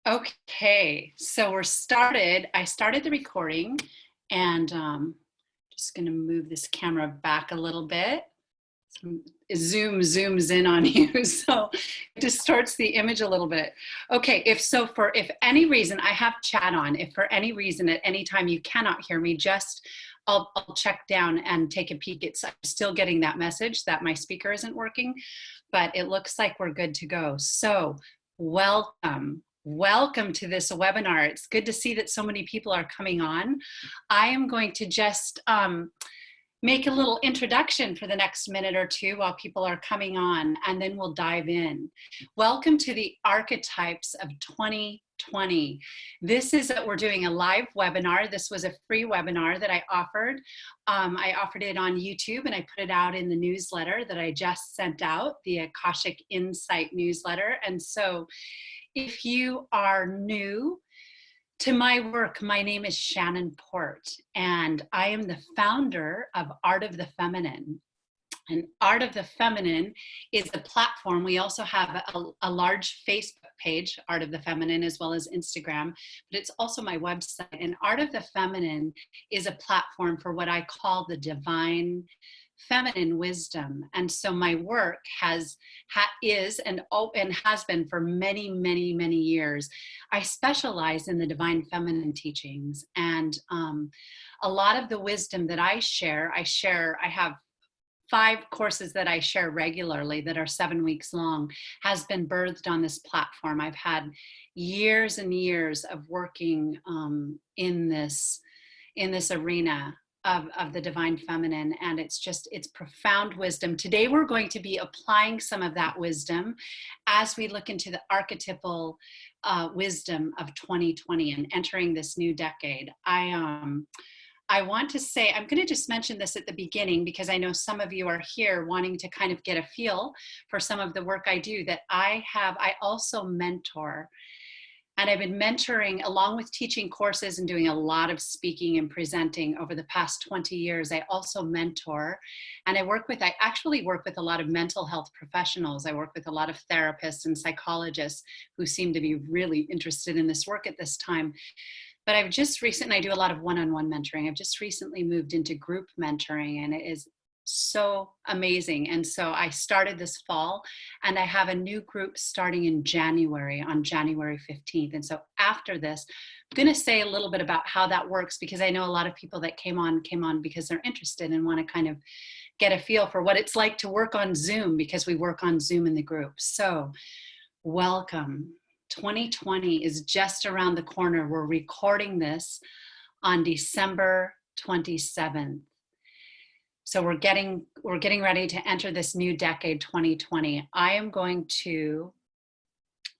Okay, so I started the recording and just gonna move this camera back a little bit. Zoom zooms in on you, so it distorts the image a little bit. Okay, if any reason I have chat on, if for any reason at any time you cannot hear me, just I'll check down and take a peek. I'm still getting that message that my speaker isn't working, but it looks like we're good to go. So welcome to this webinar. It's good to see that so many people are coming on. I am going to just make a little introduction for the next minute or two while people are coming on, and then we'll dive in. Welcome to the Archetypes of 2020. This is that we're doing a live webinar. This was a free webinar that I offered. I offered it on YouTube, and I put it out in the newsletter that I just sent out, the Akashic Insight newsletter. And so if you are new to my work, my name is Shannon Port, and I am the founder of Art of the Feminine. And Art of the Feminine is a platform. We also have a large Facebook page, Art of the Feminine, as well as Instagram, but it's also my website. And Art of the Feminine is a platform for what I call the divine feminine wisdom. And so my work is and has been for many, many, many years. I specialize in the divine feminine teachings, and a lot of the wisdom that I have 5 courses that I share regularly that are 7 weeks long, has been birthed on this platform. I've had years and years of working in this arena of the divine feminine, and it's profound wisdom. Today we're going to be applying some of that wisdom as we look into the archetypal wisdom of 2020 and entering this new decade. I want to say, I'm going to just mention this at the beginning because I know some of you are here wanting to kind of get a feel for some of the work I do, that I also mentor. And I've been mentoring along with teaching courses and doing a lot of speaking and presenting over the past 20 years. I also mentor, and I actually work with a lot of mental health professionals. I work with a lot of therapists and psychologists who seem to be really interested in this work at this time. But I do a lot of one-on-one mentoring. I've just recently moved into group mentoring, and it is so amazing. And so I started this fall, and I have a new group starting in January, on January 15th. And so after this, I'm going to say a little bit about how that works, because I know a lot of people that came on because they're interested and want to kind of get a feel for what it's like to work on Zoom, because we work on Zoom in the group. So welcome. 2020 is just around the corner. We're recording this on December 27th. So we're getting ready to enter this new decade, 2020. I am going to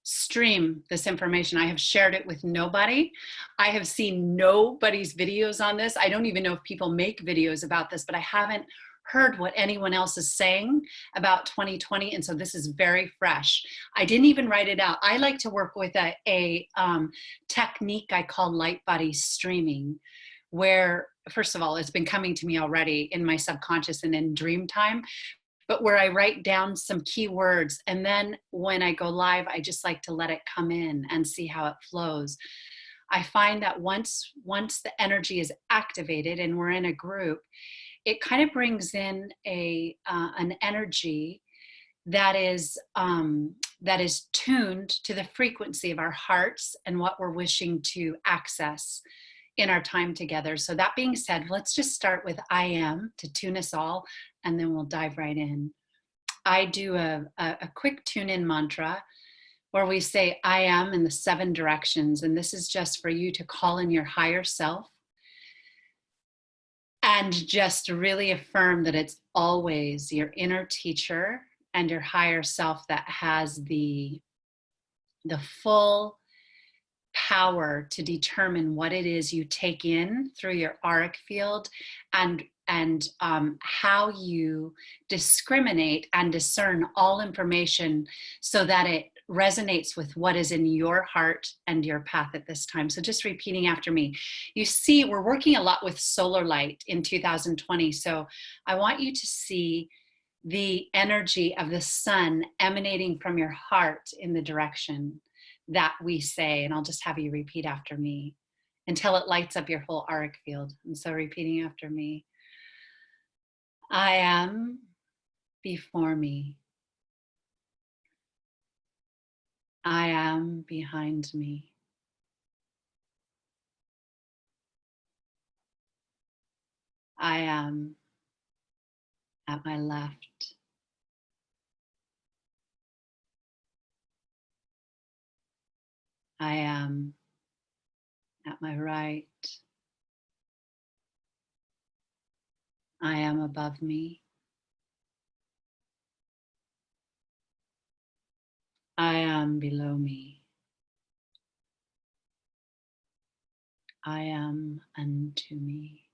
stream this information. I have shared it with nobody. I have seen nobody's videos on this. I don't even know if people make videos about this, but I haven't heard what anyone else is saying about 2020. And so this is very fresh. I didn't even write it out. I like to work with a technique I call light body streaming, where, first of all, it's been coming to me already in my subconscious and in dream time, but where I write down some key words. And then when I go live, I just like to let it come in and see how it flows. I find that once the energy is activated and we're in a group, it kind of brings in an energy that is tuned to the frequency of our hearts and what we're wishing to access in our time together. So that being said, let's just start with I am to tune us all, and then we'll dive right in. I do a quick tune-in mantra where we say I am in the 7 directions, and this is just for you to call in your higher self and just really affirm that it's always your inner teacher and your higher self that has the full power to determine what it is you take in through your auric field, and how you discriminate and discern all information so that it resonates with what is in your heart and your path at this time. So just repeating after me. You see, we're working a lot with solar light in 2020. So I want you to see the energy of the sun emanating from your heart in the direction that we say. And I'll just have you repeat after me until it lights up your whole auric field. And so repeating after me, I am before me. I am behind me. I am at my left. I am at my right. I am above me. I am below me. I am unto me.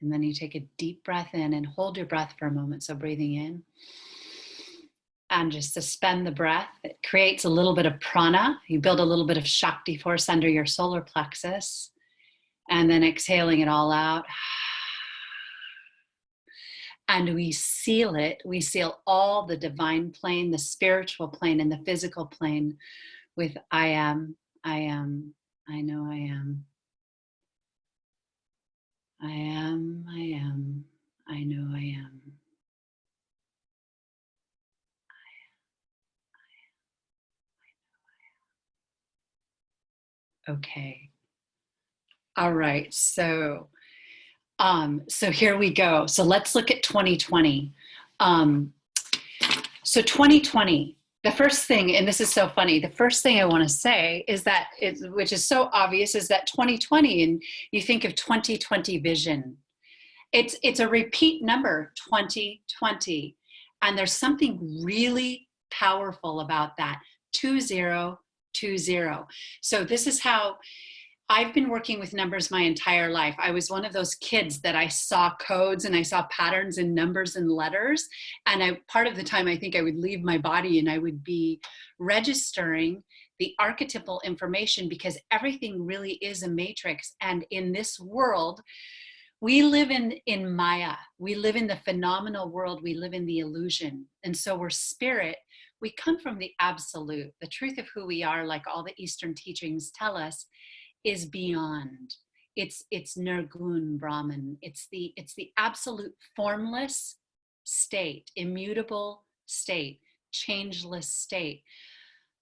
And then you take a deep breath in and hold your breath for a moment. So breathing in and just suspend the breath. It creates a little bit of prana. You build a little bit of Shakti force under your solar plexus. And then exhaling it all out. And we seal it. We seal all the divine plane, the spiritual plane, and the physical plane with I am, I am, I know I am. I am, I am, I know I am. Okay. All right. So here we go. So let's look at 2020. So 2020, the first thing, and this is so funny, the first thing I want to say is that, which is so obvious, is that 2020, and you think of 2020 vision. It's a repeat number, 2020. And there's something really powerful about that, 2020. So this is how I've been working with numbers my entire life. I was one of those kids that I saw codes and I saw patterns in numbers and letters. And part of the time, I think I would leave my body and I would be registering the archetypal information, because everything really is a matrix. And in this world, we live in Maya. We live in the phenomenal world. We live in the illusion. And so we're spirit. We come from the absolute. The truth of who we are, like all the Eastern teachings tell us, is beyond. It's Nirgun Brahman. It's the absolute formless state, immutable state, changeless state.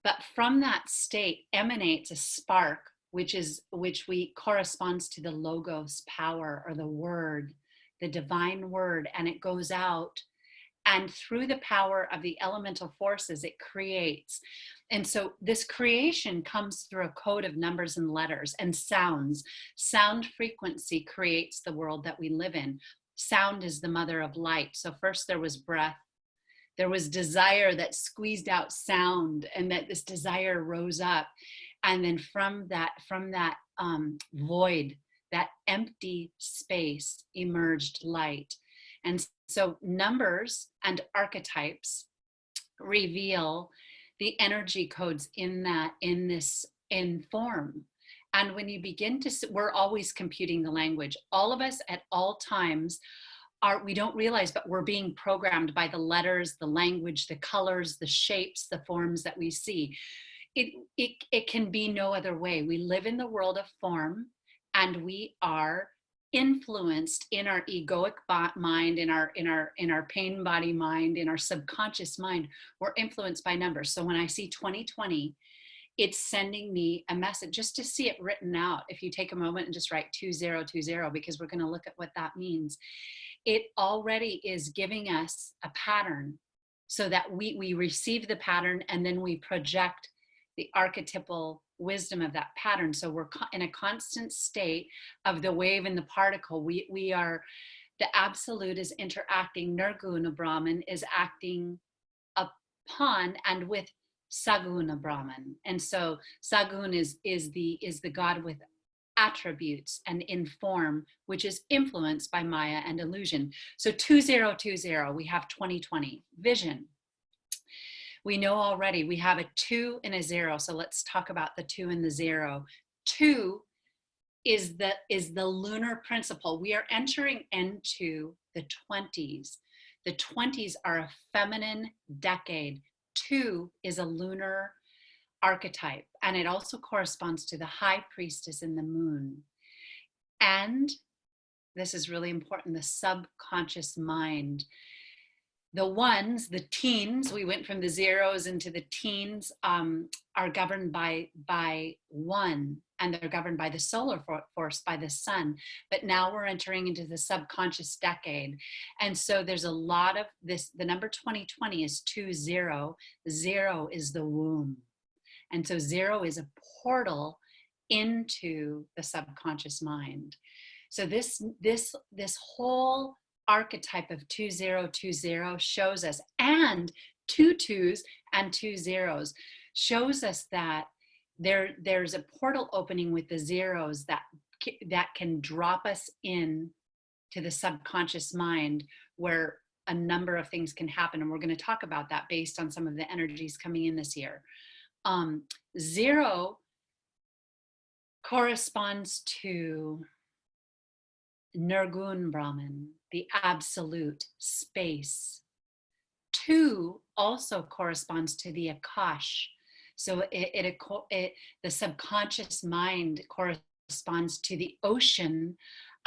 But from that state emanates a spark, which corresponds to the logos power, or the word, the divine word, and it goes out. And through the power of the elemental forces, it creates. And so this creation comes through a code of numbers and letters and sounds. Sound frequency creates the world that we live in. Sound is the mother of light. So first there was breath. There was desire that squeezed out sound, and that this desire rose up. And then from that void, that empty space, emerged light. And so numbers and archetypes reveal the energy codes in form. And when you begin to, we're always computing the language. All of us at all times we don't realize, but we're being programmed by the letters, the language, the colors, the shapes, the forms that we see. It can be no other way. We live in the world of form, and we are influenced in our egoic mind, in our pain body mind, in our subconscious mind. We're influenced by numbers. So when I see 2020, it's sending me a message, just to see it written out. If you take a moment and just write 2020, because we're going to look at what that means. It already is giving us a pattern, so that we receive the pattern and then we project the archetypal wisdom of that pattern. So we're in a constant state of the wave and the particle. We are, the absolute is interacting. Nirguna Brahman is acting upon and with Saguna Brahman. And so Sagun is the God with attributes and in form, which is influenced by Maya and illusion. So 2020, we have 2020 vision. We know already we have a 2 and a 0. So let's talk about the 2 and the 0. 2 is the lunar principle. We are entering into the 20s. The 20s are a feminine decade. 2 is a lunar archetype, and it also corresponds to the high priestess in the moon. And this is really important, the subconscious mind. The ones, the teens, we went from the zeros into the teens, are governed by one, and they're governed by the solar force, by the sun. But now we're entering into the subconscious decade. And so there's a lot of this, the number 2020 is 20. Zero is the womb. And so zero is a portal into the subconscious mind. So this whole archetype of 2020 shows us, and two twos and two zeros shows us that there's a portal opening with the zeros that can drop us in to the subconscious mind, where a number of things can happen. And we're going to talk about that based on some of the energies coming in this year. Zero corresponds to Nirgun Brahman, the absolute space. Two also corresponds to the Akash. So the subconscious mind corresponds to the ocean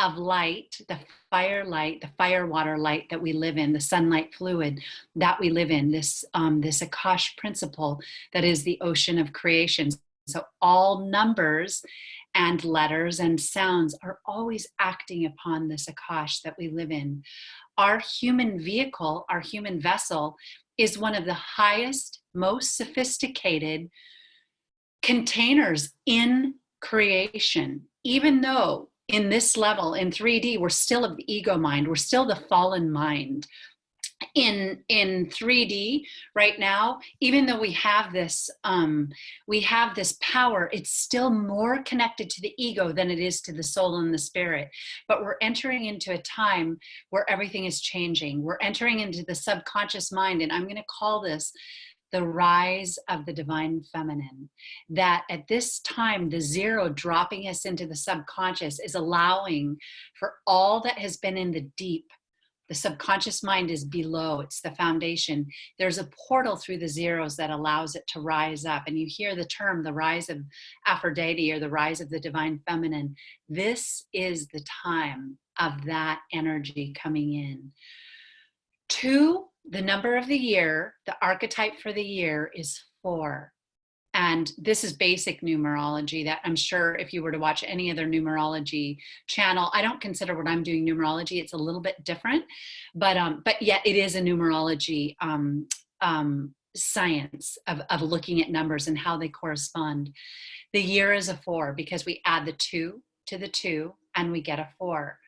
of light, the fire water light that we live in, the sunlight fluid that we live in, this Akash principle that is the ocean of creation. So all numbers and letters and sounds are always acting upon this Akash that we live in. Our human vehicle, our human vessel, is one of the highest, most sophisticated containers in creation. Even though in this level, in 3D, we're still of the ego mind, we're still the fallen mind. In 3D right now, even though we have this power, it's still more connected to the ego than it is to the soul and the spirit. But we're entering into a time where everything is changing. We're entering into the subconscious mind, and I'm going to call this the rise of the divine feminine. That at this time, the zero dropping us into the subconscious is allowing for all that has been in the deep. The subconscious mind is below, it's the foundation. There's a portal through the zeros that allows it to rise up. And you hear the term, the rise of Aphrodite, or the rise of the divine feminine. This is the time of that energy coming in. Two, the number of the year, the archetype for the year is 4. And this is basic numerology that I'm sure if you were to watch any other numerology channel, I don't consider what I'm doing numerology. It's a little bit different, but yet it is a numerology science of looking at numbers and how they correspond. The year is a 4 because we add the 2 to the 2 and we get a 4.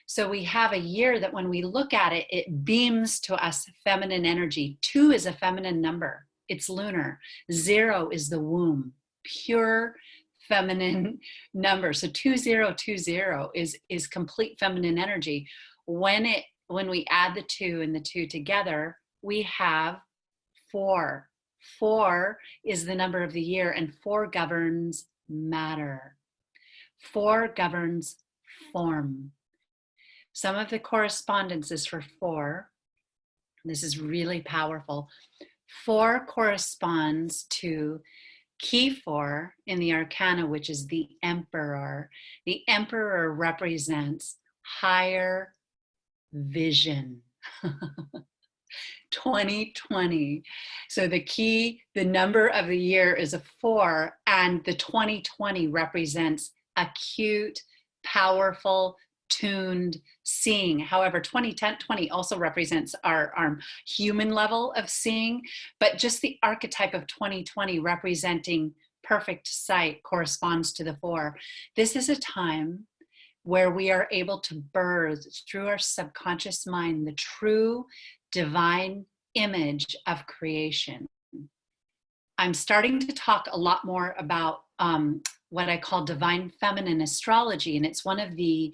So we have a year that when we look at it, it beams to us feminine energy. 2 is a feminine number. It's lunar. 0 is the womb, pure feminine number. So 2020 is complete feminine energy. When we add the 2 and the 2 together, we have 4. 4 is the number of the year, and 4 governs matter. 4 governs form. Some of the correspondence is for 4. This is really powerful. 4 corresponds to key 4 in the Arcana, which is the Emperor. The Emperor represents higher vision. 2020. So the number of the year is a 4, and the 2020 represents acute, powerful, tuned seeing. However, 2020 also represents our human level of seeing, but just the archetype of 2020 representing perfect sight corresponds to the 4. This is a time where we are able to birth through our subconscious mind the true divine image of creation. I'm starting to talk a lot more about what I call divine feminine astrology, and it's one of the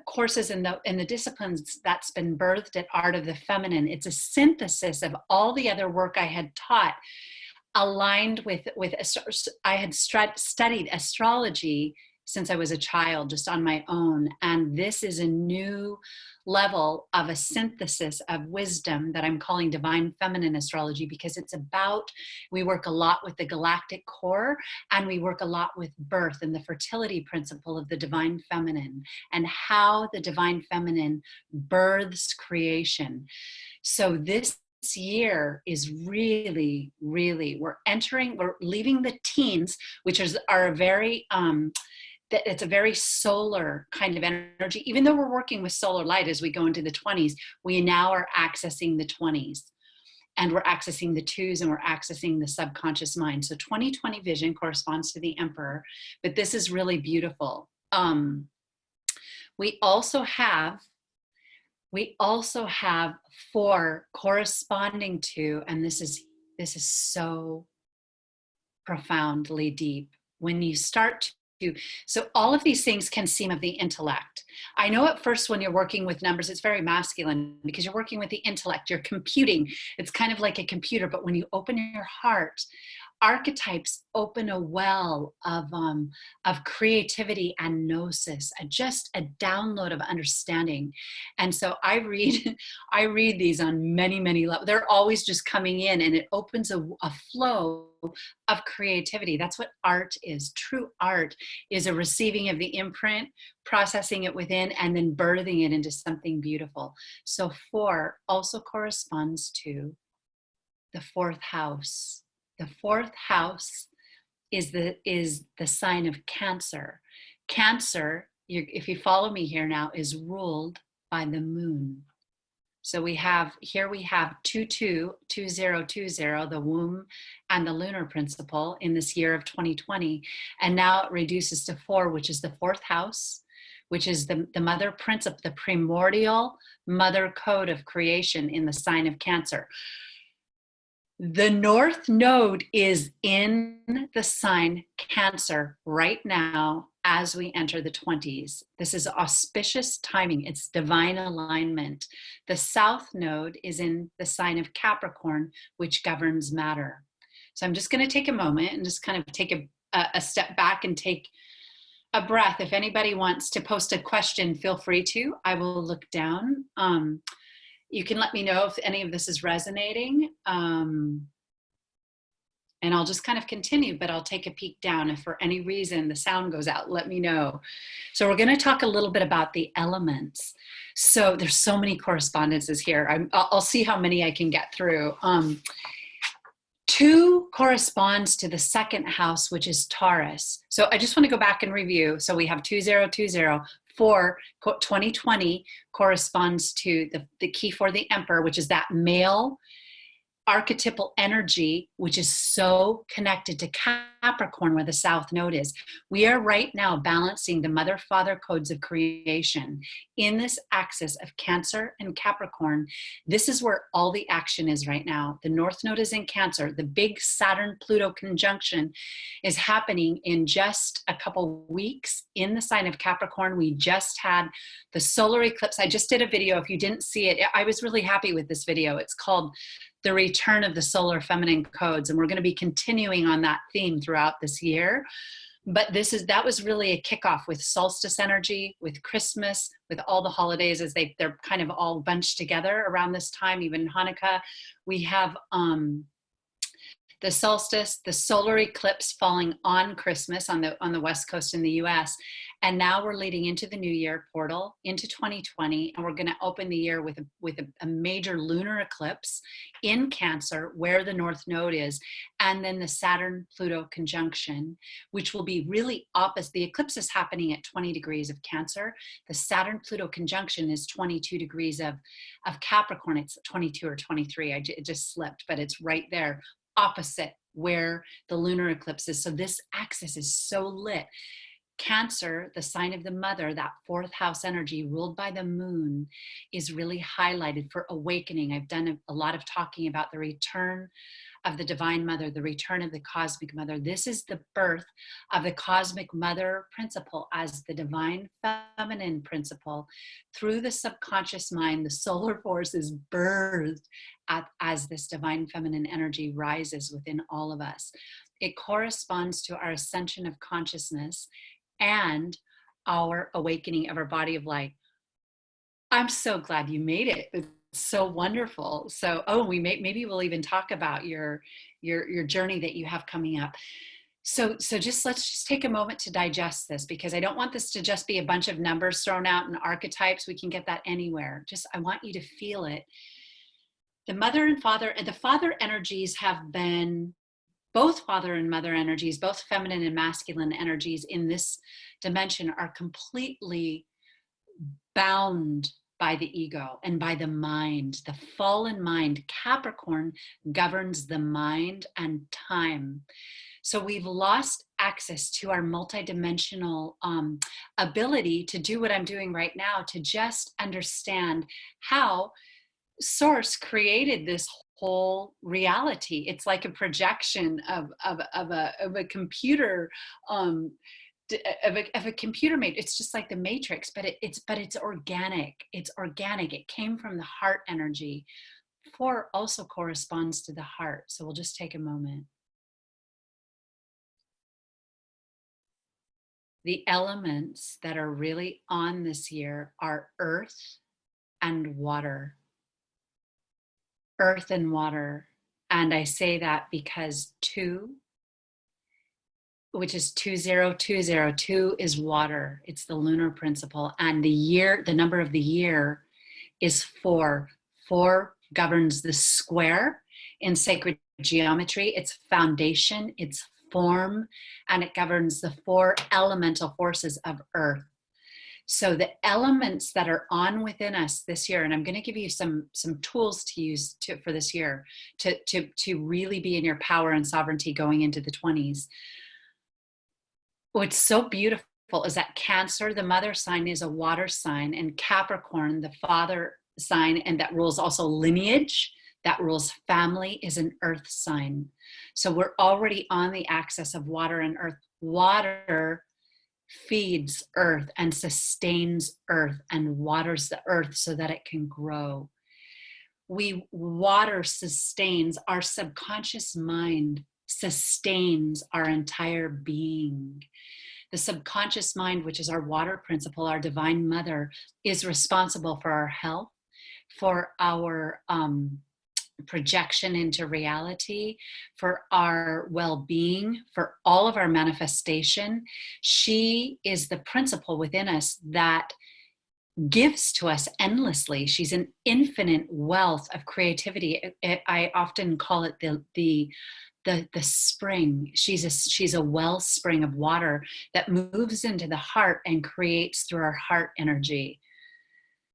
courses in the disciplines that's been birthed at Art of the Feminine. It's a synthesis of all the other work I had taught, aligned with I had studied astrology since I was a child, just on my own. And this is a new level of a synthesis of wisdom that I'm calling divine feminine astrology, because it's about, we work a lot with the galactic core, and we work a lot with birth and the fertility principle of the divine feminine and how the divine feminine births creation. So this year is really, really, we're leaving the teens, which are very, that it's a very solar kind of energy. Even though we're working with solar light as we go into the 20s, we now are accessing the 20s, and we're accessing the 2s, and we're accessing the subconscious mind. So 2020 vision corresponds to the Emperor, but this is really beautiful. We also have 4 corresponding to, and this is so profoundly deep when you start to, so all of these things can seem of the intellect. I know at first when you're working with numbers, it's very masculine because you're working with the intellect, you're computing. It's kind of like a computer, but when you open your heart, archetypes open a well of creativity and gnosis, just a download of understanding. And so I read these on many, many levels. They're always just coming in, and it opens a flow of creativity. That's what art is. True art is a receiving of the imprint, processing it within, and then birthing it into something beautiful. So 4 also corresponds to the 4th house. The 4th house is the sign of Cancer. Cancer, if you follow me here now, is ruled by the moon. So we have 2020, the womb and the lunar principle in this year of 2020. And now it reduces to 4, which is the 4th house, which is the mother principle, the primordial mother code of creation in the sign of Cancer. The North Node is in the sign Cancer right now as we enter the 20s. This is auspicious timing. It's divine alignment. The South Node is in the sign of Capricorn, which governs matter. So I'm just going to take a moment and just kind of take a step back and take a breath. If anybody wants to post a question, feel free to. I will look down. You can let me know if any of this is resonating. And I'll just kind of continue, but I'll take a peek down. If for any reason the sound goes out, let me know. So we're going to talk a little bit about the elements. So there's so many correspondences here. I'll see how many I can get through. 2 corresponds to the 2nd house, which is Taurus. So I just want to go back and review. So we have 2020. 4, 2020 corresponds to the key for the Emperor, which is that male archetypal energy, which is so connected to Capricorn, where the South Node is. We are right now balancing the mother-father codes of creation in this axis of Cancer and Capricorn. This is where all the action is right now. The North Node is in Cancer. The big Saturn-Pluto conjunction is happening in just a couple weeks in the sign of Capricorn. We just had the solar eclipse. I just did a video. If you didn't see it, I was really happy with this video. It's called The Return of the Solar Feminine Codes, and we're going to be continuing on that theme throughout this year. But that was really a kickoff with solstice energy, with Christmas, with all the holidays as they're kind of all bunched together around this time. Even Hanukkah, we have the solstice, the solar eclipse falling on Christmas on the West Coast in the US. And now we're leading into the new year portal into 2020. And we're going to open the year with a major lunar eclipse in Cancer, where the North Node is. And then the Saturn-Pluto conjunction, which will be really opposite. The eclipse is happening at 20 degrees of Cancer. The Saturn-Pluto conjunction is 22 degrees of Capricorn. It's 22 or 23. It just slipped, but it's right there, opposite where the lunar eclipse is. So this axis is so lit. Cancer, the sign of the mother, that 4th house energy ruled by the moon, is really highlighted for awakening. I've done a lot of talking about the return of the divine mother, the return of the cosmic mother. This is the birth of the cosmic mother principle as the divine feminine principle. Through the subconscious mind, the solar force is birthed as this divine feminine energy rises within all of us. It corresponds to our ascension of consciousness and our awakening of our body of light. I'm so glad you made it. It's so wonderful. So, maybe we'll even talk about your journey that you have coming up. So let's just take a moment to digest this, because I don't want this to just be a bunch of numbers thrown out and archetypes. We can get that anywhere. I want you to feel it. The mother and father, and the father energies have been, both father and mother energies, both feminine and masculine energies in this dimension are completely bound by the ego and by the mind. The fallen mind, Capricorn, governs the mind and time. So we've lost access to our multidimensional ability to do what I'm doing right now, to just understand how Source created this whole reality. It's like a projection of a computer, of a computer made. It's just like the Matrix, but it's organic. It's organic. It came from the heart energy. 4 also corresponds to the heart. So we'll just take a moment. The elements that are really on this year are earth and water. Earth and water. And I say that because 2, which is 20202, is water. It's the lunar principle. And the number of the year is 4. 4 governs the square in sacred geometry. It's foundation, it's form, and it governs the 4 elemental forces of earth. So the elements that are on within us this year, and I'm going to give you some tools to use for this year to really be in your power and sovereignty going into the 20s. What's so beautiful is that Cancer, the mother sign, is a water sign, and Capricorn, the father sign, and that rules also lineage, that rules family, is an earth sign. So we're already on the axis of water and earth. Water feeds earth and sustains earth and waters the earth so that it can grow. Water sustains our subconscious mind, sustains our entire being. The subconscious mind, which is our water principle, our divine mother, is responsible for our health, for our projection into reality, for our well-being, for all of our manifestation. She is the principle within us that gives to us endlessly. She's an infinite wealth of creativity. I often call it the spring. She's a wellspring of water that moves into the heart and creates through our heart energy.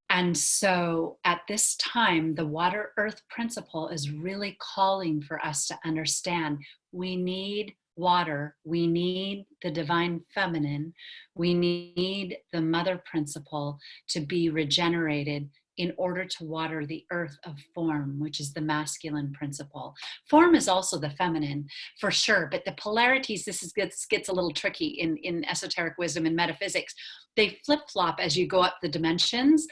And so at this time, the water earth principle is really calling for us to understand we need water, we need the divine feminine, we need the mother principle to be regenerated in order to water the earth of form, which is the masculine principle. Form is also the feminine, for sure, but the polarities, gets a little tricky in esoteric wisdom and metaphysics. They flip-flop as you go up the dimensions.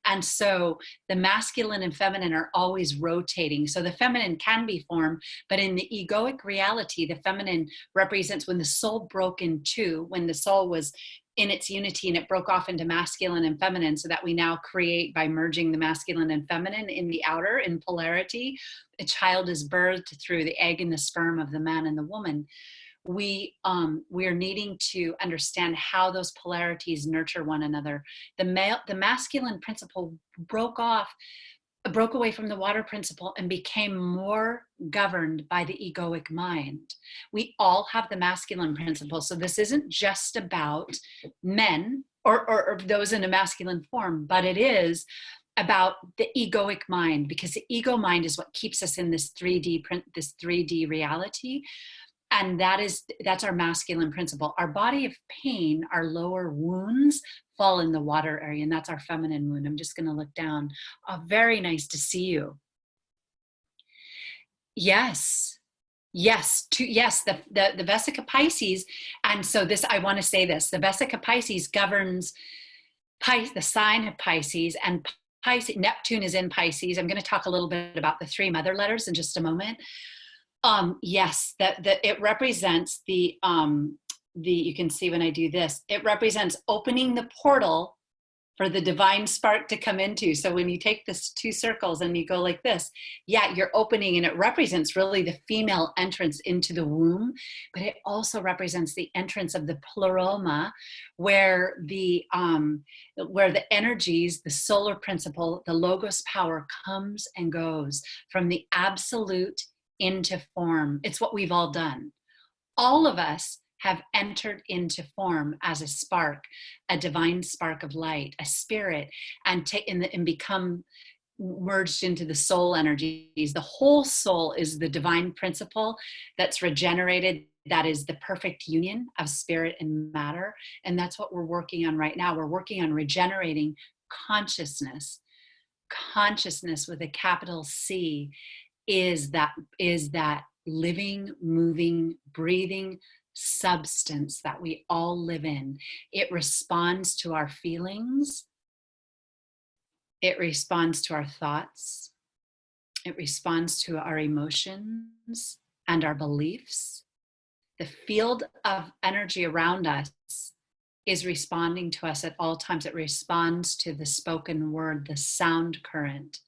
And so the masculine and feminine are always rotating. So the feminine can be form, but in the egoic reality, the feminine represents when the soul broke in 2, when the soul was in its unity and it broke off into masculine and feminine, so that we now create by merging the masculine and feminine in the outer, in polarity. A child is birthed through the egg and the sperm of the man and the woman. We are needing to understand how those polarities nurture one another. The masculine principle broke away from the water principle and became more governed by the egoic mind. We all have the masculine principle. So this isn't just about men or those in a masculine form, but it is about the egoic mind, because the ego mind is what keeps us in this 3D reality. And that's our masculine principle. Our body of pain, our lower wounds, fall in the water area, and that's our feminine wound. I'm just going to look down. Oh, very nice to see you. Yes. The Vesica Pisces, and so I want to say this: the Vesica Pisces governs the sign of Pisces, and Neptune is in Pisces. I'm going to talk a little bit about the 3 mother letters in just a moment. Yes, that it represents you can see when I do this, it represents opening the portal for the divine spark to come into. So when you take this 2 circles and you go like this, yeah, you're opening, and it represents really the female entrance into the womb, but it also represents the entrance of the pleroma, where the energies, the solar principle, the logos power comes and goes from the absolute into form. It's what we've all done. All of us have entered into form as a spark, a divine spark of light, a spirit, and become merged into the soul energies. The whole soul is the divine principle that's regenerated. That is the perfect union of spirit and matter. And that's what we're working on right now. We're working on regenerating consciousness. Consciousness with a capital C is that living, moving, breathing substance that we all live in. It responds to our feelings. It responds to our thoughts. It responds to our emotions and our beliefs. The field of energy around us is responding to us at all times. It responds to the spoken word, the sound current.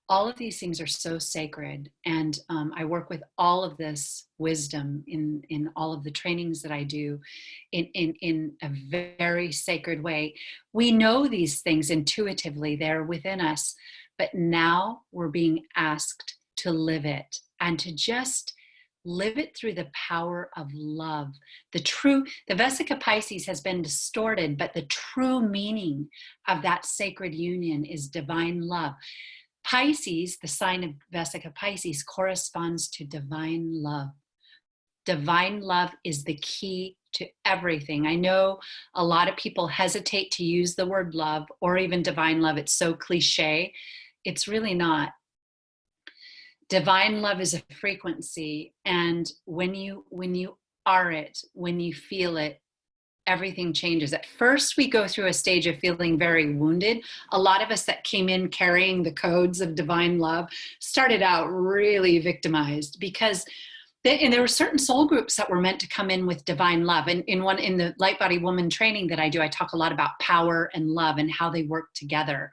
All of these things are so sacred, and I work with all of this wisdom in all of the trainings that I do in a very sacred way. We know these things intuitively, they're within us, but now we're being asked to live it, and to just live it through the power of love. The Vesica Pisces has been distorted, but the true meaning of that sacred union is divine love. Pisces, the sign of Vesica Pisces, corresponds to divine love. Divine love is the key to everything. I know a lot of people hesitate to use the word love or even divine love. It's so cliche. It's really not. Divine love is a frequency, and when you are it, when you feel it, everything changes. At first, we go through a stage of feeling very wounded. A lot of us that came in carrying the codes of divine love started out really victimized, because there were certain soul groups that were meant to come in with divine love. And in the Light Body Woman training that I do, I talk a lot about power and love and how they work together,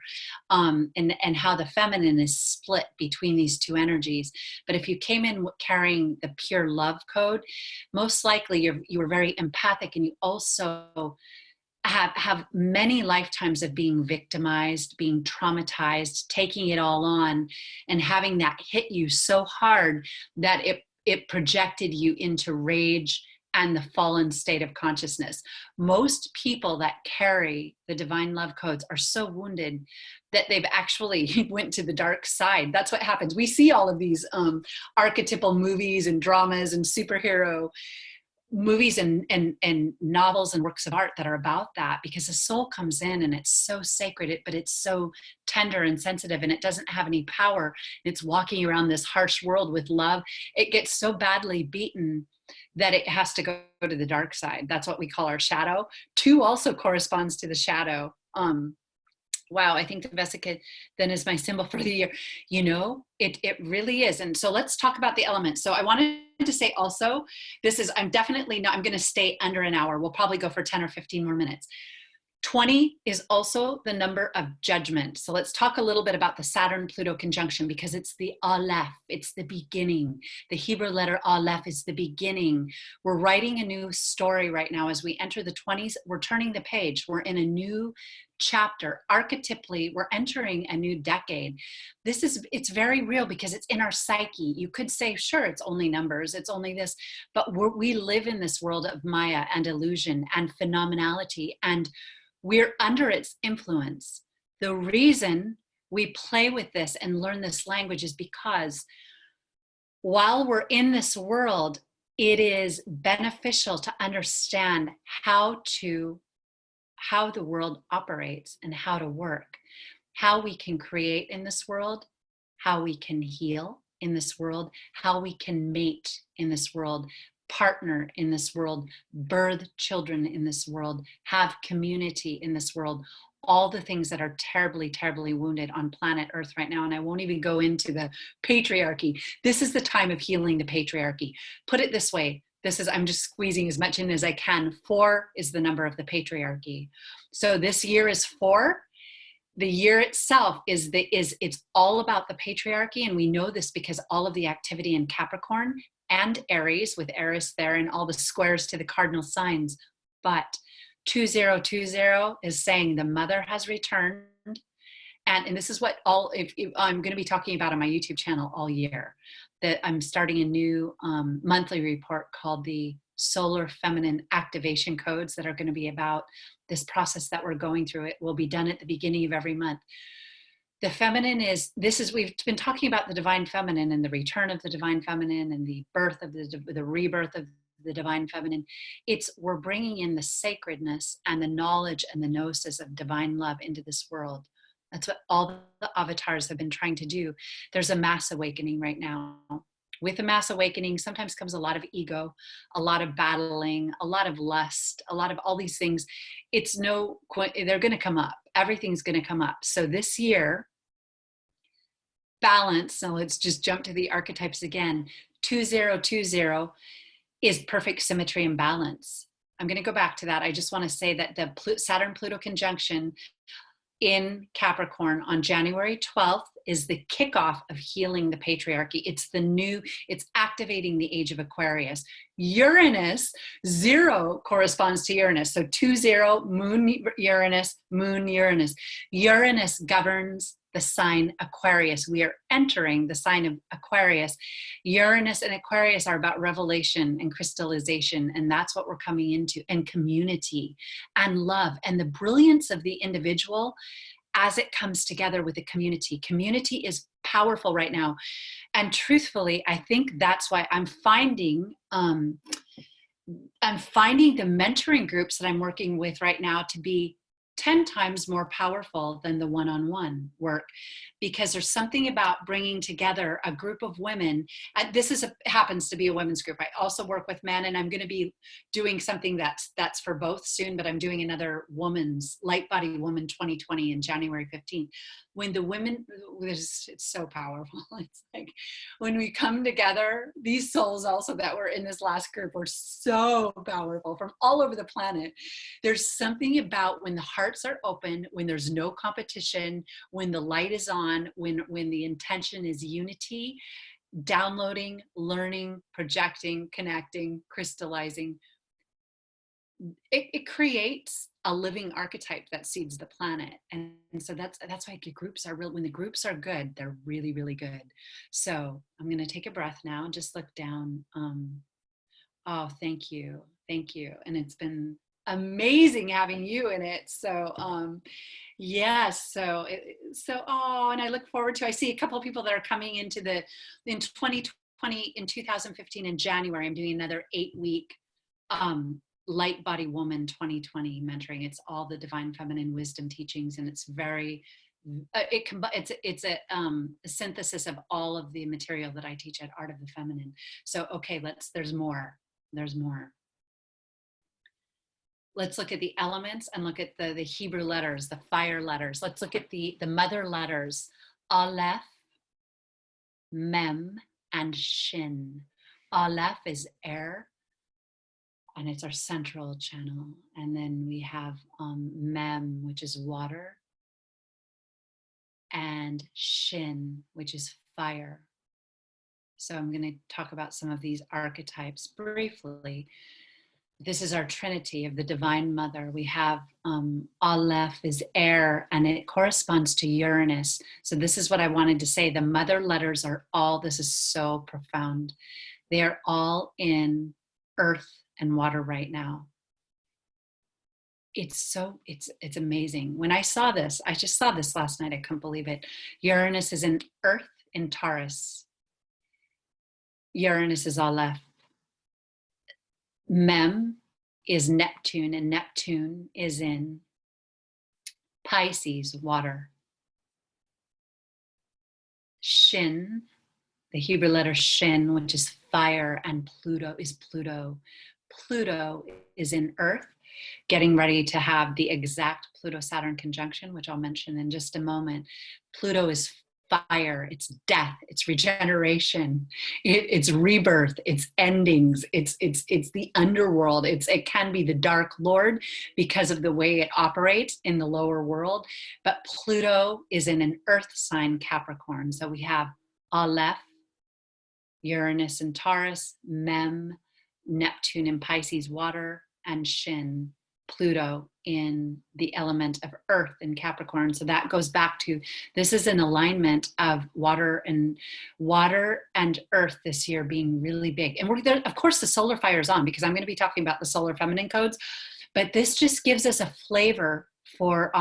and how the feminine is split between these two energies. But if you came in carrying the pure love code, most likely you were very empathic, and you also have many lifetimes of being victimized, being traumatized, taking it all on, and having that hit you so hard that it projected you into rage and the fallen state of consciousness. Most people that carry the divine love codes are so wounded that they've actually went to the dark side. That's what happens. We see all of these archetypal movies and dramas and superhero movies and novels and works of art that are about that, because the soul comes in and it's so sacred, but it's so tender and sensitive, and it doesn't have any power. It's walking around this harsh world with love. It gets so badly beaten that it has to go to the dark side. That's what we call our shadow. 2 also corresponds to the shadow. Wow, I think the Vesica then is my symbol for the year. You know, it really is. And so let's talk about the elements. So I wanted to say also, I'm definitely not, I'm going to stay under an hour. We'll probably go for 10 or 15 more minutes. 20 is also the number of judgment. So let's talk a little bit about the Saturn-Pluto conjunction, because it's the Aleph, it's the beginning. The Hebrew letter Aleph is the beginning. We're writing a new story right now. As we enter the 20s, we're turning the page. We're in a new chapter. Archetypally, we're entering a new decade. It's very real because it's in our psyche. You could say, sure, it's only numbers, it's only this, but we live in this world of Maya and illusion and phenomenality, and we're under its influence. The reason we play with this and learn this language is because while we're in this world, it is beneficial to understand how the world operates and how to work, how we can create in this world, how we can heal in this world, how we can mate in this world, partner in this world, birth children in this world, have community in this world. all the things that are terribly, terribly wounded on planet Earth right now. And I won't even go into the patriarchy. This is the time of healing the patriarchy. Put it this way. I'm just squeezing as much in as I can. 4 is the number of the patriarchy. So this year is 4. The year itself it's all about the patriarchy. And we know this because all of the activity in Capricorn and Aries, with Eris there and all the squares to the cardinal signs. But 2020 is saying the mother has returned. And this is what if I'm going to be talking about on my YouTube channel all year, that I'm starting a new monthly report called the Solar Feminine Activation Codes that are going to be about this process that we're going through. It will be done at the beginning of every month. The feminine we've been talking about the divine feminine and the return of the divine feminine and the birth of the rebirth of the divine feminine. We're bringing in the sacredness and the knowledge and the gnosis of divine love into this world. That's what all the avatars have been trying to do. There's a mass awakening right now. With a mass awakening, sometimes comes a lot of ego, a lot of battling, a lot of lust, a lot of all these things. They're going to come up. Everything's going to come up. So this year, balance. So let's just jump to the archetypes again. 2020 is perfect symmetry and balance. I'm going to go back to that. I just want to say that the Saturn-Pluto conjunction in Capricorn on January 12th is the kickoff of healing the patriarchy. It's activating the age of Aquarius. Uranus, 0 corresponds to Uranus. So 20, moon Uranus, moon Uranus. Uranus governs the sign Aquarius. We are entering the sign of Aquarius. Uranus and Aquarius are about revelation and crystallization, and that's what we're coming into, and community and love and the brilliance of the individual as it comes together with the community. Community is powerful right now. And truthfully, I think that's why I'm finding the mentoring groups that I'm working with right now to be 10 times more powerful than the one-on-one work, because there's something about bringing together a group of women. Happens to be a women's group. I also work with men, and I'm going to be doing something that's for both soon, but I'm doing another Light Body Woman 2020 in January 15th. When the women, it's so powerful. It's like when we come together, these souls also that were in this last group were so powerful from all over the planet. There's something about when the hearts are open, when there's no competition, when the light is on, when the intention is unity, downloading, learning, projecting, connecting, crystallizing. It creates a living archetype that seeds the planet. And so that's why groups are real. When the groups are good, they're really, really good. So I'm going to take a breath now and just look down. Oh, thank you. Thank you. And it's been amazing having you in it. So, yes. And I look forward to, I see a couple of people that are coming in 2020, in 2015 in January, I'm doing another 8-week, Light Body Woman 2020 mentoring. It's all the divine feminine wisdom teachings, and it's very it's a synthesis of all of the material that I teach at Art of the Feminine. So okay, there's more. Let's look at the elements and look at the Hebrew letters, the fire letters. Let's look at the mother letters, Aleph, Mem, and Shin. Aleph is air, and it's our central channel. And then we have Mem, which is water, and Shin, which is fire. So I'm going to talk about some of these archetypes briefly. This is our trinity of the Divine Mother. We have Aleph is air, and it corresponds to Uranus. So this is what I wanted to say. The mother letters are all, this is so profound. They are all in earth and water right now. It's amazing. When I saw this, I just saw this last night. I couldn't believe it. Uranus is in earth in Taurus. Uranus is Aleph. Mem is Neptune, and Neptune is in Pisces, water. Shin, the Hebrew letter Shin, which is fire, and Pluto is Pluto. Pluto is in earth. getting ready to have the exact Pluto-Saturn conjunction, which I'll mention in just a moment. Pluto is fire, it's death, it's regeneration, it's rebirth, it's endings, it's the underworld. It can be the dark lord because of the way it operates in the lower world. But Pluto is in an earth sign, Capricorn. So we have Aleph, Uranus in Taurus, Mem, Neptune in Pisces water, and Shin, Pluto in the element of earth in Capricorn. So that goes back to, this is an alignment of water and earth this year being really big. And we're there, of course, the solar fire is on, because I'm going to be talking about the solar feminine codes, but this just gives us a flavor for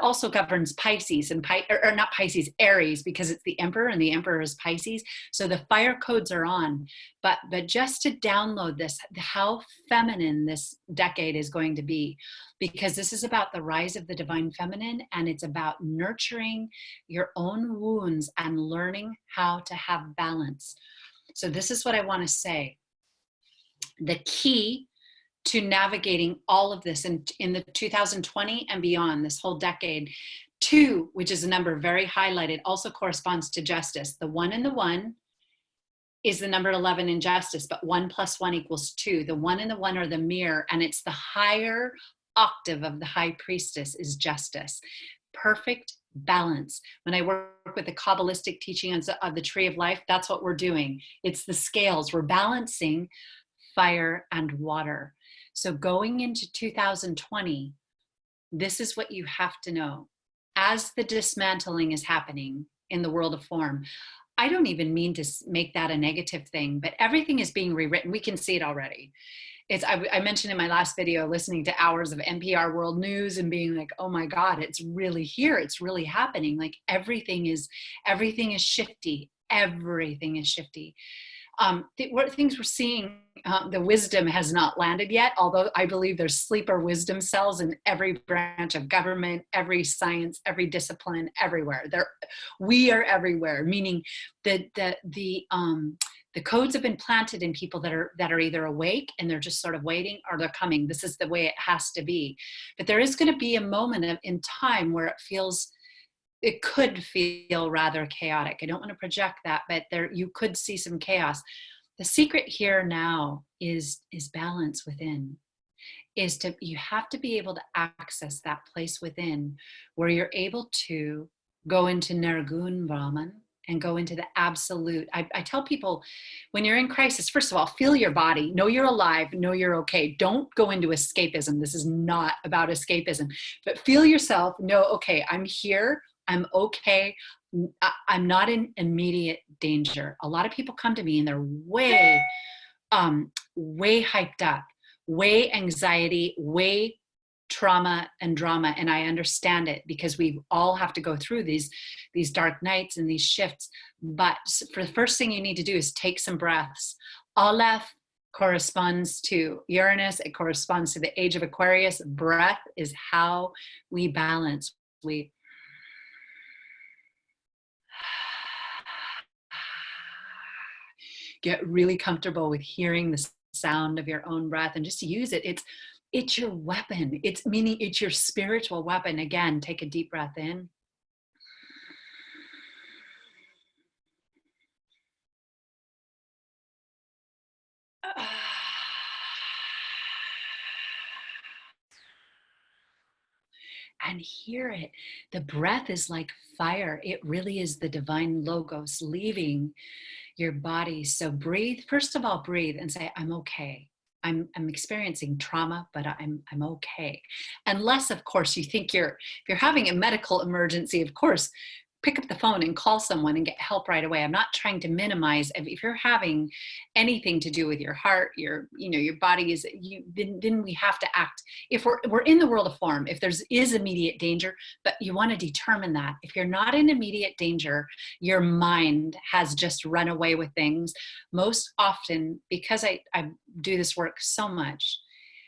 also governs Pisces and or not Pisces, Aries, because it's the emperor and the emperor is Pisces. So the fire codes are on, but just to download this, how feminine this decade is going to be, because this is about the rise of the divine feminine, and it's about nurturing your own wounds and learning how to have balance. So this is what I want to say. The key to navigating all of this in the 2020 and beyond, this whole decade, 2, which is a number very highlighted, also corresponds to justice. The 1 and the 1 is the number 11 in justice, but 1 + 1 = 2. The 1 and the 1 are the mirror, and it's the higher octave of the high priestess is justice. Perfect balance. When I work with the Kabbalistic teaching of the tree of life, that's what we're doing. It's the scales. We're balancing fire and water. So going into 2020, this is what you have to know. As the dismantling is happening in the world of form, I don't even mean to make that a negative thing, but everything is being rewritten. We can see it already. I mentioned in my last video, listening to hours of NPR World News and being like, oh my God, it's really here. It's really happening. Like everything is shifty. Everything is shifty. Things we're seeing, the wisdom has not landed yet, although I believe there's sleeper wisdom cells in every branch of government, every science, every discipline, everywhere. We are everywhere, meaning that the codes have been planted in people that are either awake and they're just sort of waiting, or they're coming. This is the way it has to be. But there is going to be a moment in time where it could feel rather chaotic. I don't want to project that, but you could see some chaos. The secret here now is balance within. You have to be able to access that place within where you're able to go into Nirgun Brahman and go into the absolute. I tell people, when you're in crisis, first of all, feel your body, know you're alive, know you're okay. Don't go into escapism. This is not about escapism, but feel yourself, know, okay, I'm here, I'm okay. I'm not in immediate danger. A lot of people come to me and they're way hyped up, way anxiety, way trauma and drama. And I understand it, because we all have to go through these dark nights and these shifts. But for the first thing you need to do is take some breaths. Aleph corresponds to Uranus. It corresponds to the age of Aquarius. Breath is how we balance. We get really comfortable with hearing the sound of your own breath and just use it. It's your weapon. It's your spiritual weapon. Again, take a deep breath in. And hear it. The breath is like fire. It really is the divine logos leaving your body. So breathe. First of all, breathe and say, I'm okay. I'm experiencing trauma, but I'm okay. Unless, of course, you think if you're having a medical emergency, of course, pick up the phone and call someone and get help right away. I'm not trying to minimize. If you're having anything to do with your heart, your body then we have to act. If we're in the world of form, if is immediate danger, but you want to determine that. If you're not in immediate danger, your mind has just run away with things. Most often, because I do this work so much,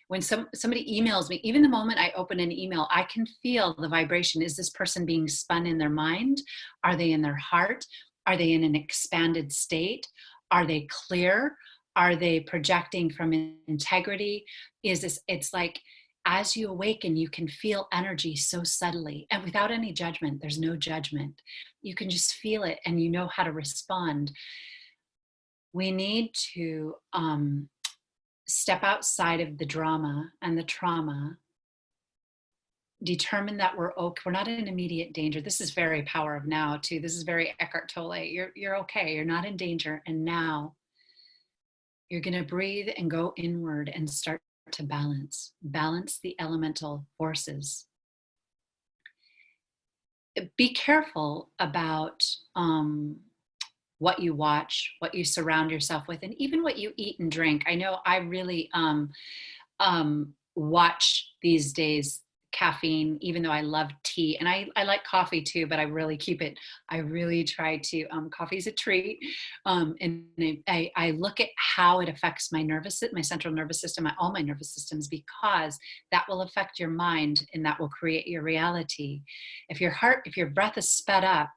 when somebody emails me, even the moment I open an email, I can feel the vibration. Is this person being spun in their mind? Are they in their heart? Are they in an expanded state? Are they clear? Are they projecting from integrity? Is this, it's like, as you awaken, you can feel energy so subtly and without any judgment. There's no judgment. You can just feel it and you know how to respond. We need to step outside of the drama and the trauma, determine that we're okay. We're not in immediate danger. This is very Power of Now too. This is very Eckhart Tolle. You're okay. You're not in danger. And now you're going to breathe and go inward and start to balance the elemental forces. Be careful about what you watch, what you surround yourself with, and even what you eat and drink. I know I really watch these days caffeine, even though I love tea, and I like coffee too, but I really keep it. I really try to, coffee's a treat. And I look at how it affects my my central nervous system, all my nervous systems, because that will affect your mind and that will create your reality. If your breath is sped up,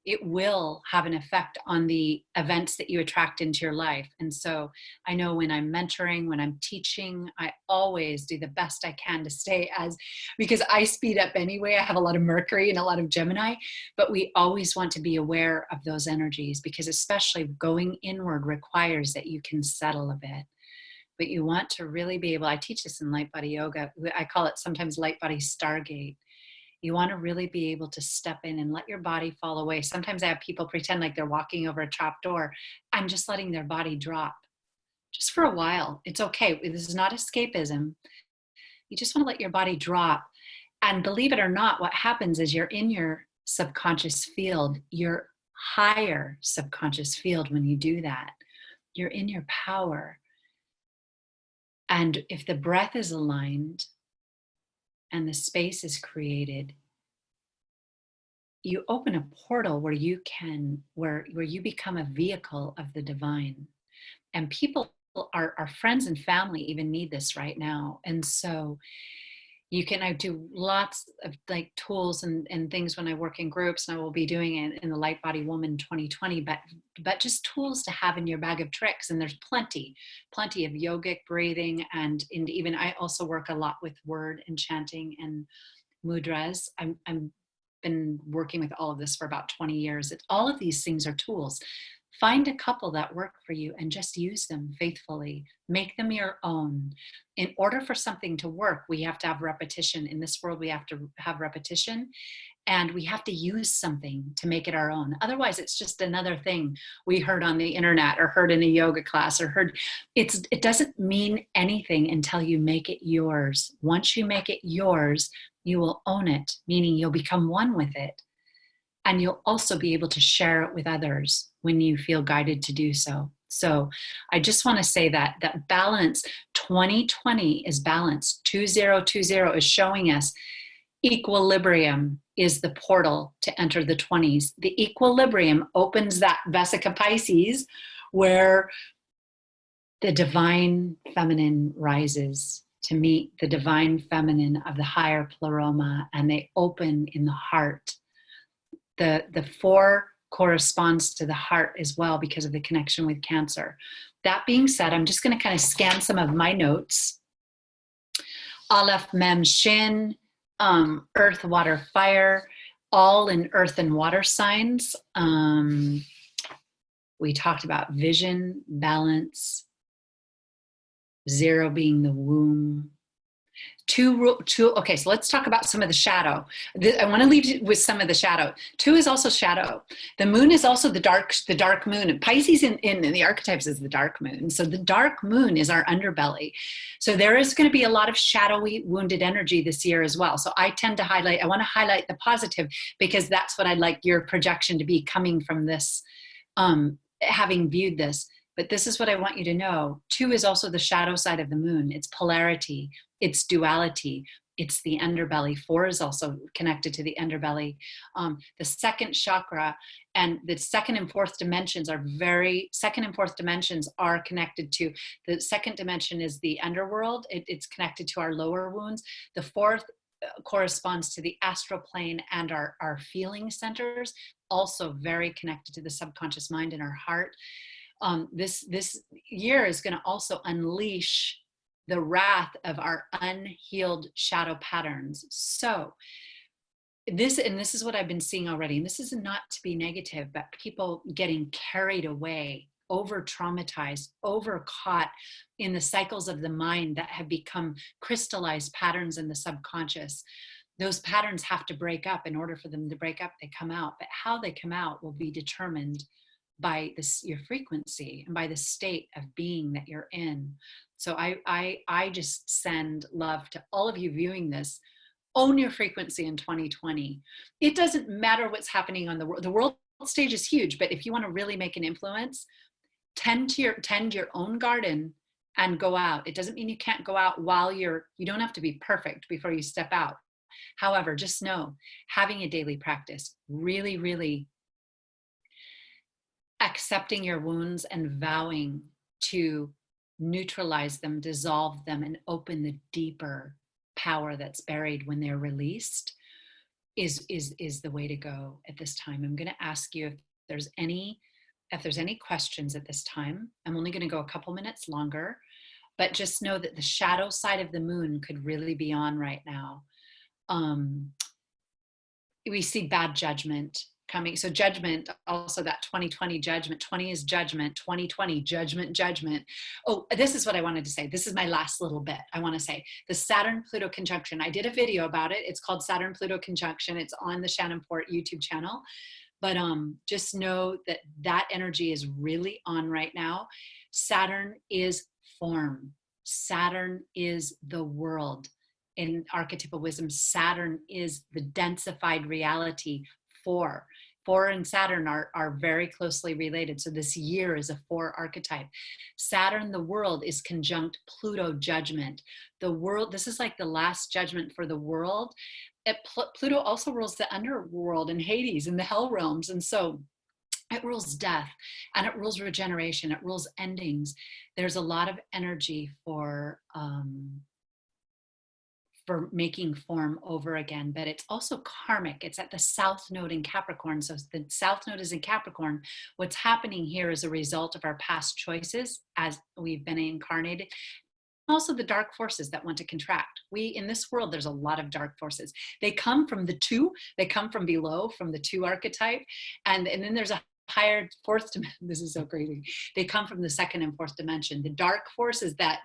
it will have an effect on the events that you attract into your life. And so I know when I'm mentoring, when I'm teaching, I always do the best I can to stay because I speed up anyway. I have a lot of Mercury and a lot of Gemini, but we always want to be aware of those energies, because especially going inward requires that you can settle a bit. But you want to really be able, I teach this in Light Body Yoga. I call it sometimes Light Body Stargate. You want to really be able to step in and let your body fall away. Sometimes I have people pretend like they're walking over a trap door. I'm just letting their body drop just for a while. It's okay. This is not escapism. You just want to let your body drop. And believe it or not, what happens is you're in your subconscious field, your higher subconscious field when you do that. You're in your power. And if the breath is aligned, and the space is created, you open a portal where you can, where you become a vehicle of the divine. And people, our friends and family even need this right now. And so I do lots of like tools and things when I work in groups, and I will be doing it in the Light Body Woman 2020, but just tools to have in your bag of tricks. And there's plenty of yogic breathing, and even I also work a lot with word and chanting and mudras. I'm been working with all of this for about 20 years. All of these things are tools. Find a couple that work for you and just use them faithfully. Make them your own. In order for something to work, we have to have repetition. In this world, we have to have repetition, and we have to use something to make it our own. Otherwise, it's just another thing we heard on the internet or heard in a yoga class or heard. It doesn't mean anything until you make it yours. Once you make it yours, you will own it, meaning you'll become one with it. And you'll also be able to share it with others when you feel guided to do so. So I just want to say that balance, 2020 is balance. 2020 is showing us equilibrium is the portal to enter the 20s. The equilibrium opens that Vesica Pisces where the divine feminine rises to meet the divine feminine of the higher pleroma, and they open in the heart. The 4 corresponds to the heart as well because of the connection with Cancer. That being said, I'm just going to kind of scan some of my notes. Aleph, Mem, Shin, Earth, Water, Fire, all in Earth and Water signs. We talked about vision, balance, 0 being the womb. 2, okay, so let's talk about some of the shadow. I want to leave you with some of the shadow. 2 is also shadow. The moon is also the dark moon. And Pisces in the archetypes is the dark moon. So the dark moon is our underbelly. So there is going to be a lot of shadowy, wounded energy this year as well. So I want to highlight the positive, because that's what I'd like your projection to be coming from this, having viewed this. But this is what I want you to know. 2 is also the shadow side of the moon. It's polarity, it's duality, it's the underbelly. 4 is also connected to the underbelly. The second chakra and the second and fourth dimensions are connected to, the second dimension is the underworld. It's connected to our lower wounds. The fourth corresponds to the astral plane and our feeling centers, also very connected to the subconscious mind and our heart. This year is going to also unleash the wrath of our unhealed shadow patterns. So this is what I've been seeing already, and this is not to be negative, but people getting carried away, over traumatized, over caught in the cycles of the mind that have become crystallized patterns in the subconscious. Those patterns have to break up. In order for them to break up, they come out, but how they come out will be determined by your frequency and by the state of being that you're in. So I just send love to all of you viewing this. Own your frequency in 2020. It doesn't matter what's happening on the world. The world stage is huge, but if you want to really make an influence, tend your own garden and go out. It doesn't mean you can't go out while you don't have to be perfect before you step out. However, just know, having a daily practice, really, really accepting your wounds and vowing to neutralize them, dissolve them, and open the deeper power that's buried when they're released is the way to go at this time. I'm going to ask you if there's any questions at this time. I'm only going to go a couple minutes longer, but just know that the shadow side of the moon could really be on right now. We see bad judgment coming. So judgment, also that 2020 judgment, 20 is judgment, 2020 judgment. Oh, this is what I wanted to say. This is my last little bit. I want to say the Saturn-Pluto conjunction. I did a video about it. It's called Saturn-Pluto conjunction. It's on the Shannon Port YouTube channel. But just know that that energy is really on right now. Saturn is form. Saturn is the world. In archetypal wisdom, Saturn is the densified reality. Four and Saturn are very closely related. So this year is a 4 archetype. Saturn, the world, is conjunct Pluto, judgment. The world, this is like the last judgment for the world. Pluto also rules the underworld and Hades and the hell realms. And so it rules death and it rules regeneration. It rules endings. There's a lot of energy for making form over again, but it's also karmic. It's at the South Node in Capricorn. So the South Node is in Capricorn. What's happening here is a result of our past choices as we've been incarnated. Also the dark forces that want to contract. In this world, there's a lot of dark forces. They come from the 2, they come from below, from the 2 archetype. And then there's a higher 4th dimension. This is so crazy. They come from the 2nd and 4th dimension. The dark forces that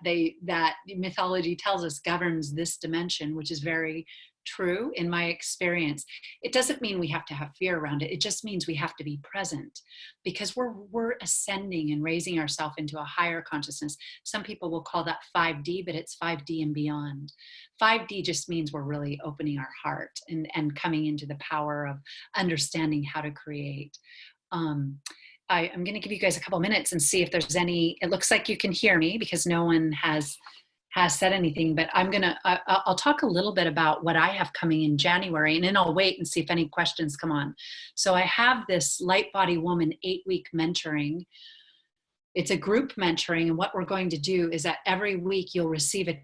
mythology tells us governs this dimension, which is very true in my experience. It doesn't mean we have to have fear around it. It just means we have to be present because we're ascending and raising ourselves into a higher consciousness. Some people will call that 5D, but it's 5D and beyond. 5D just means we're really opening our heart and coming into the power of understanding how to create. I'm going to give you guys a couple minutes and see if there's any. It looks like you can hear me because no one has said anything, but I'll talk a little bit about what I have coming in January, and then I'll wait and see if any questions come on. So I have this Light Body Woman 8-week mentoring. It's a group mentoring, and what we're going to do is that every week you'll receive a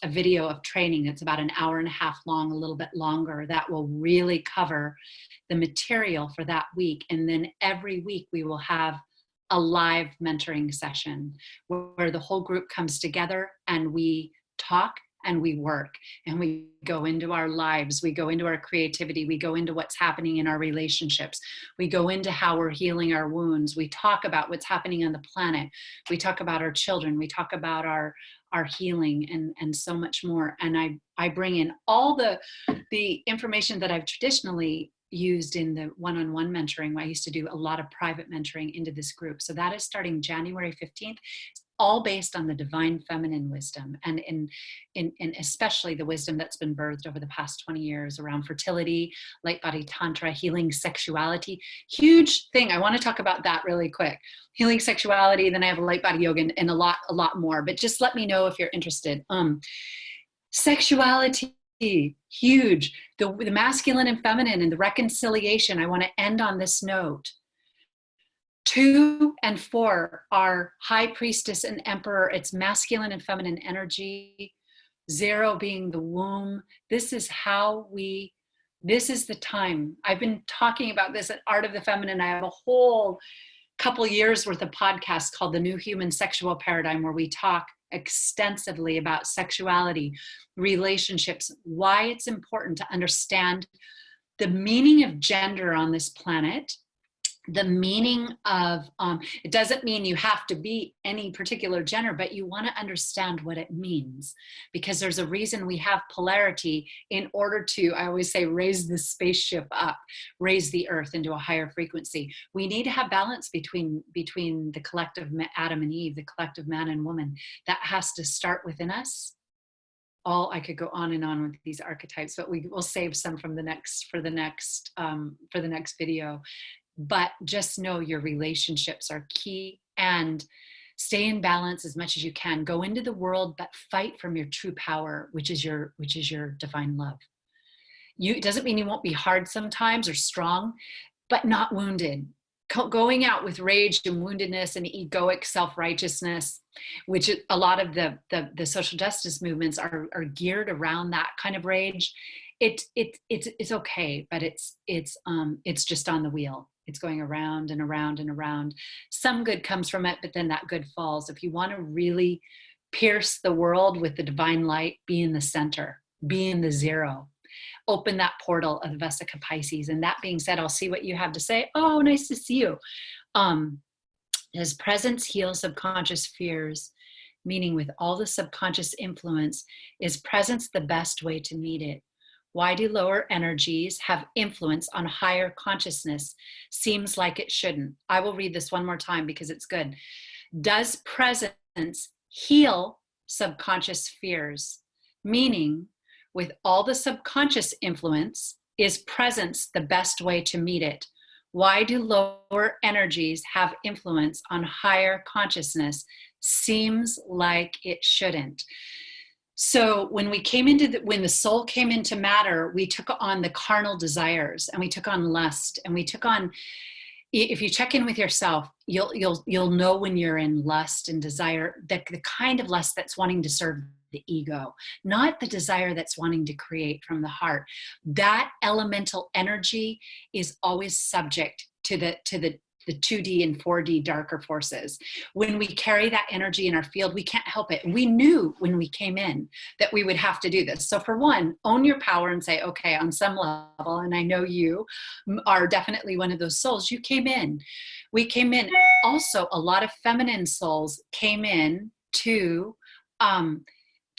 video of training that's about an hour and a half long, a little bit longer, that will really cover the material for that week. And then every week we will have a live mentoring session where the whole group comes together and we talk and we work and we go into our lives, we go into our creativity, we go into what's happening in our relationships, we go into how we're healing our wounds, we talk about what's happening on the planet, we talk about our children, we talk about our healing and so much more. And I bring in all the information that I've traditionally used in the one-on-one mentoring. I used to do a lot of private mentoring into this group. So that is starting January 15th. It's all based on the divine feminine wisdom and in especially the wisdom that's been birthed over the past 20 years around fertility, light body tantra, healing sexuality. Huge thing. I want to talk about that really quick. Healing sexuality, then I have a light body yoga and a lot more, but just let me know if you're interested. Sexuality, huge. The masculine and feminine and the reconciliation. I want to end on this note. 2 and 4 are high priestess and emperor. It's masculine and feminine energy. 0 being the womb. This is this is the time. I've been talking about this at Art of the Feminine. I have a whole couple years worth of podcasts called The New Human Sexual Paradigm, where we talk extensively about sexuality, relationships, why it's important to understand the meaning of gender on this planet, the meaning of, it doesn't mean you have to be any particular gender, but you want to understand what it means, because there's a reason we have polarity in order to, I always say, raise the spaceship up, raise the earth into a higher frequency. We need to have balance between the collective Adam and Eve, the collective man and woman. That has to start within us. I could go on and on with these archetypes, but we will save some from for the next video. But just know your relationships are key, and stay in balance as much as you can. Go into the world, but fight from your true power, which is your divine love. It doesn't mean you won't be hard sometimes or strong, but not wounded. Going out with rage and woundedness and egoic self-righteousness, which a lot of the social justice movements are geared around that kind of rage. It's okay, but it's just on the wheel. It's going around and around and around. Some good comes from it, but then that good falls. If you want to really pierce the world with the divine light, be in the center, be in the zero. Open that portal of Vesica Pisces. And that being said, I'll see what you have to say. Oh, nice to see you. Does presence heal subconscious fears? Meaning, with all the subconscious influence, is presence the best way to meet it? Why do lower energies have influence on higher consciousness? Seems like it shouldn't. I will read this one more time because it's good. Does presence heal subconscious fears? Meaning, with all the subconscious influence, is presence the best way to meet it? Why do lower energies have influence on higher consciousness? Seems like it shouldn't. So when when the soul came into matter, we took on the carnal desires, and we took on lust, and we took on, if you check in with yourself, you'll know when you're in lust and desire, that the kind of lust that's wanting to serve the ego, not the desire that's wanting to create from the heart. That elemental energy is always subject to the 2D and 4D darker forces. When we carry that energy in our field, we can't help it. We knew when we came in that we would have to do this. So for one, own your power and say, okay, on some level, and I know you are definitely one of those souls, you came in. We came in. Also, a lot of feminine souls came in to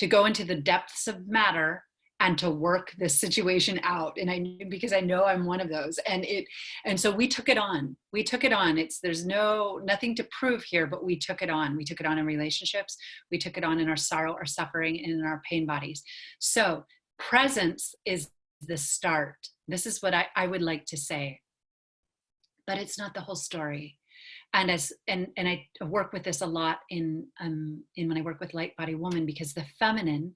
go into the depths of matter and to work this situation out. And because I know I'm one of those, and so we took it on. There's nothing to prove here, but we took it on. We took it on in relationships. We took it on in our sorrow, our suffering, and in our pain bodies. So presence is the start. This is what I would like to say, but it's not the whole story. And I work with this a lot in when I work with light body woman, because the feminine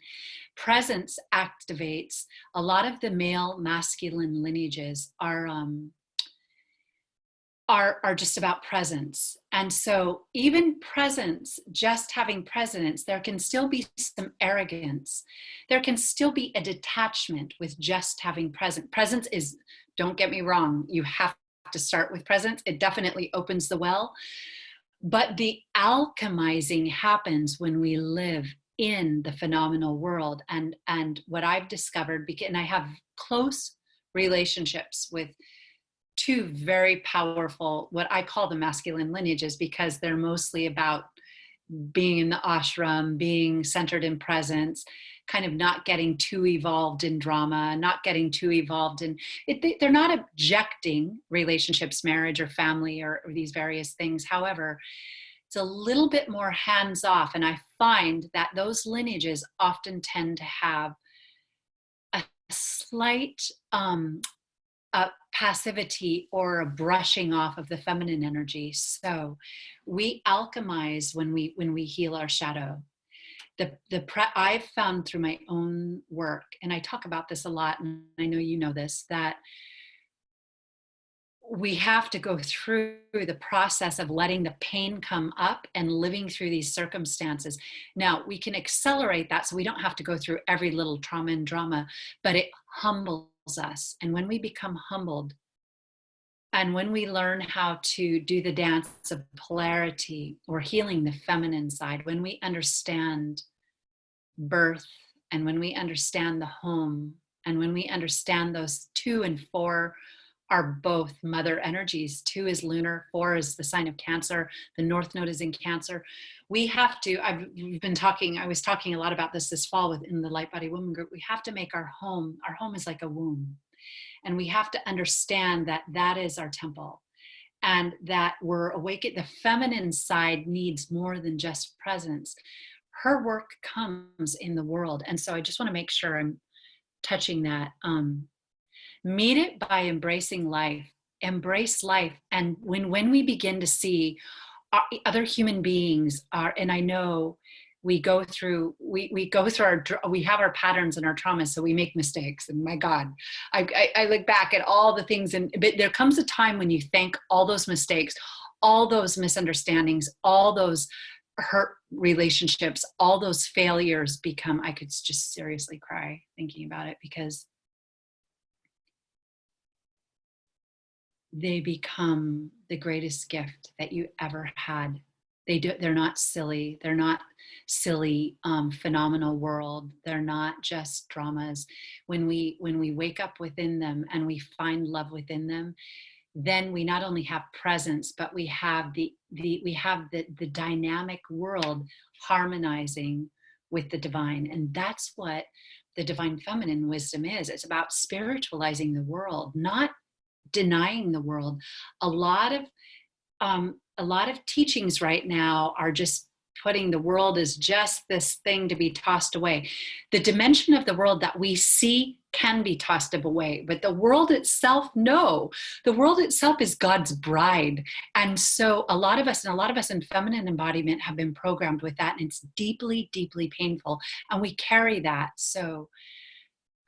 presence activates a lot of the male masculine lineages are just about presence. And so even presence, just having presence, there can still be some arrogance. There can still be a detachment with just having presence. Presence is, don't get me wrong, you have to start with presence. It definitely opens the well. But the alchemizing happens when we live in the phenomenal world. And what I've discovered, and I have close relationships with two very powerful, what I call the masculine lineages, because they're mostly about being in the ashram, being centered in presence, kind of not getting too evolved in drama, not getting too evolved in it. They're not objecting relationships, marriage or family or these various things. However, it's a little bit more hands-off. And I find that those lineages often tend to have a slight passivity or a brushing off of the feminine energy. So we alchemize when we heal our shadow. I've found through my own work, and I talk about this a lot, and I know you know this, that we have to go through the process of letting the pain come up and living through these circumstances. Now, we can accelerate that so we don't have to go through every little trauma and drama, but it humbles us. And when we become humbled, And when we learn how to do the dance of polarity, or healing the feminine side, when we understand birth, and when we understand the home, and when we understand those 2 and 4 are both mother energies. 2 is lunar, 4 is the sign of Cancer. The North Node is in Cancer. We have to, I was talking a lot about this fall within the Light Body Woman group. We have to make our home is like a womb. And we have to understand that that is our temple, and that we're awake. The feminine side needs more than just presence. Her work comes in the world. And so I just want to make sure I'm touching that. Meet it by embracing life. Embrace life. And when we begin to see other human beings are, and I know we go through we have our patterns and our traumas, so we make mistakes. And my God, I look back at all the things, but there comes a time when you thank all those mistakes, all those misunderstandings, all those hurt relationships, all those failures become, I could just seriously cry thinking about it, because they become the greatest gift that you ever had. They're not silly. They're not silly, phenomenal world. They're not just dramas. When we wake up within them and we find love within them, then we not only have presence, but we have the dynamic world harmonizing with the divine. And that's what the divine feminine wisdom is. It's about spiritualizing the world, not denying the world. A lot of teachings right now are just putting the world as just this thing to be tossed away. The dimension of the world that we see can be tossed away, but the world itself, no. The world itself is God's bride. And so a lot of us in feminine embodiment have been programmed with that, and it's deeply, deeply painful. And we carry that. So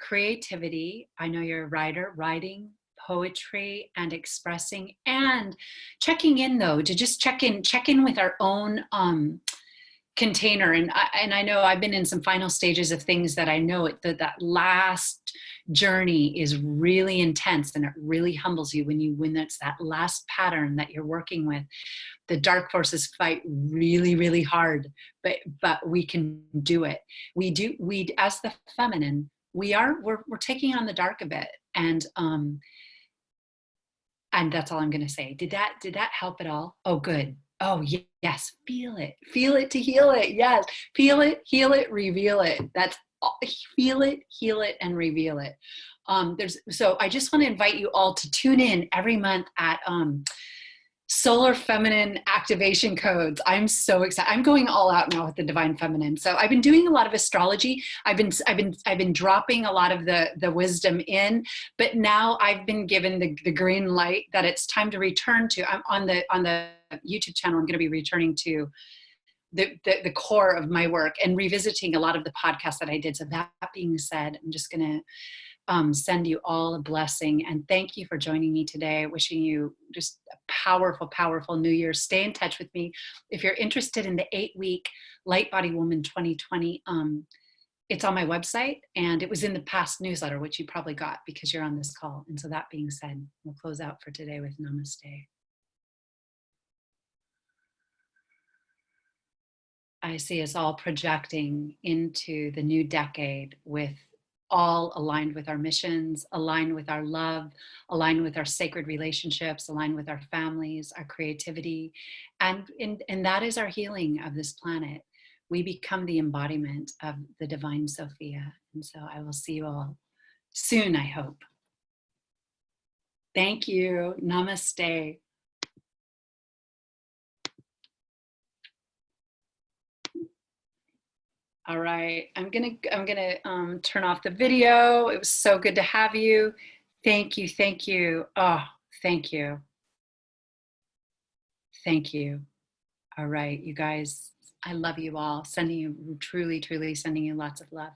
creativity, I know you're a writer, writing, poetry, and expressing, and checking in, though, to just check in with our own container. And I know I've been in some final stages of things that I know that last journey is really intense, and it really humbles you when it's that last pattern that you're working with. The dark forces fight really, really hard, but we can do it. We as the feminine, we're taking on the dark a bit. And that's all I'm going to say. Did that help at all? Oh, good. Oh, yes. Feel it to heal it. Yes. Feel it, heal it, reveal it. That's feel it, heal it, and reveal it. So I just want to invite you all to tune in every month at Solar Feminine Activation Codes. I'm so excited. I'm going all out now with the Divine Feminine. So I've been doing a lot of astrology. I've been dropping a lot of the wisdom in, but now I've been given the green light that it's time to return to. I'm on the YouTube channel. I'm going to be returning to the core of my work and revisiting a lot of the podcasts that I did. So that being said, I'm just going to send you all a blessing, and thank you for joining me today. Wishing you just a powerful, powerful New Year. Stay in touch with me. If you're interested in the 8-week Light Body Woman 2020, it's on my website, and it was in the past newsletter, which you probably got because you're on this call. And so that being said, we'll close out for today with Namaste. I see us all projecting into the new decade with all aligned with our missions, aligned with our love, aligned with our sacred relationships, aligned with our families, our creativity. And that is our healing of this planet. We become the embodiment of the divine Sophia. And so I will see you all soon, I hope. Thank you. Namaste. All right, I'm gonna turn off the video. It was so good to have you. Thank you, thank you. Oh, thank you. Thank you. All right, you guys, I love you all. Sending you, truly, truly sending you lots of love.